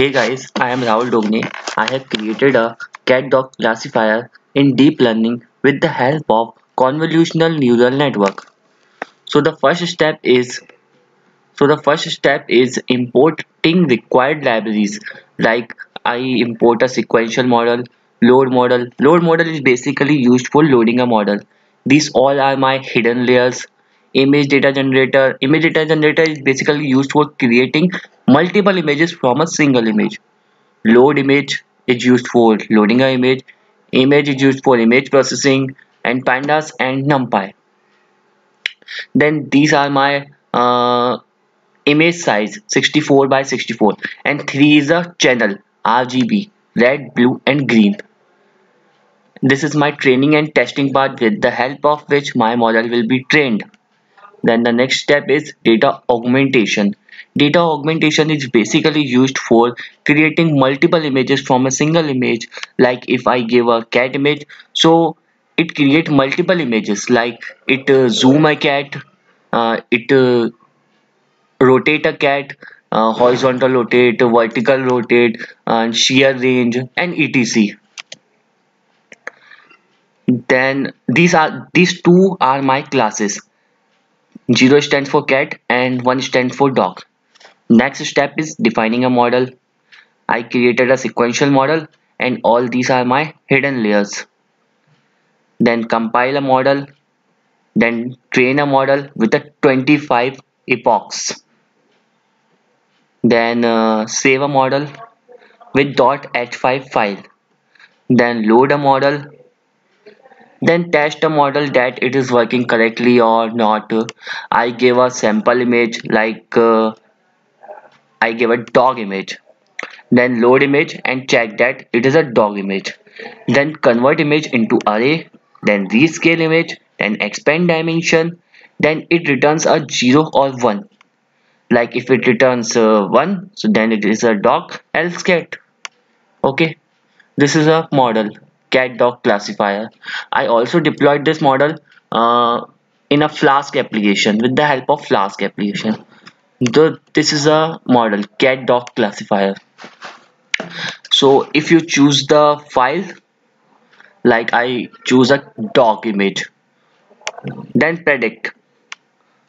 Hey guys, I am Rahul Dogne. I have created a cat-dog classifier in deep learning with the help of convolutional neural network. So the first step is importing required libraries. Like I import a sequential model, load model. Load model is basically used for loading a model. These all are my hidden layers. Image data generator. Image data generator is basically used for creating multiple images from a single image. Load image is used for loading an image. Image is used for image processing, and pandas and numpy. Then these are my image size 64 by 64, and 3 is a channel RGB, red, blue and green. This is my training and testing part with the help of which my model will be trained. Then the next step is data augmentation. Data augmentation is basically used for creating multiple images from a single image. Like if I give a cat image, so it create multiple images. Like it zoom a cat, it rotate a cat, horizontal rotate, vertical rotate, and shear range, and etc. Then these two are my classes. 0 stands for cat and 1 stands for dog. Next step is defining a model. I created a sequential model and all these are my hidden layers. Then compile a model, then train a model with a 25 epochs. Then save a model with .h5 file. Then load a model. Then test a model that it is working correctly or not. I gave a sample image like I gave a dog image. Then load image and check that it is a dog image. Then convert image into array, then rescale image, then expand dimension, then it returns a 0 or 1. Like if it returns 1, so then it is a dog, else cat. Okay, this is a model, cat dog classifier. I also deployed this model in a Flask application with the help of Flask application. This is a model, cat dog classifier. So if you choose the file, like I choose a dog image, then predict.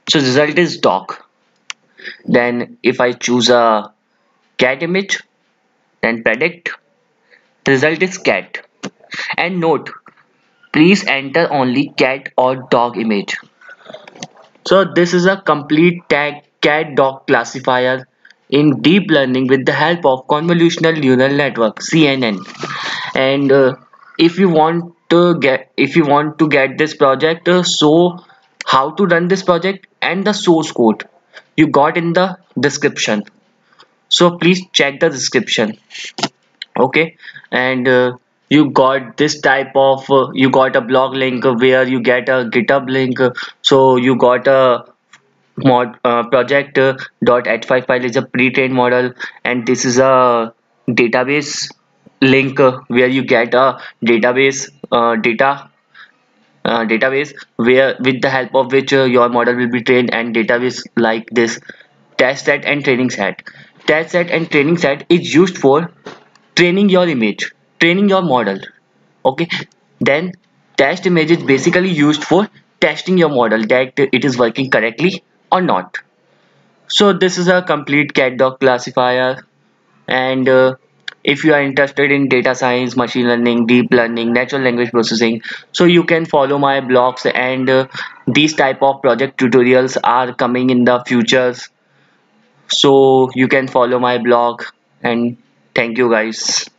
So result is dog. Then if I choose a cat image, then predict. The result is cat. And note, please enter only cat or dog image. So this is a complete tag cat dog classifier in deep learning with the help of convolutional neural network CNN. And if you want to get this project, so how to run this project and the source code you got in the description. So please check the description. Okay, and you got this type of you got a blog link where you get a GitHub link. So you got a mod project .h5 file is a pre-trained model, and this is a database link where you get a database where with the help of which your model will be trained, and database like this test set and training set. Test set and training set is used for training your image, training your model. Okay, then test image is basically used for testing your model that it is working correctly or not. So this is a complete cat dog classifier. And if you are interested in data science, machine learning, deep learning, natural language processing, so you can follow my blogs, and these type of project tutorials are coming in the futures. So you can follow my blog, and thank you guys.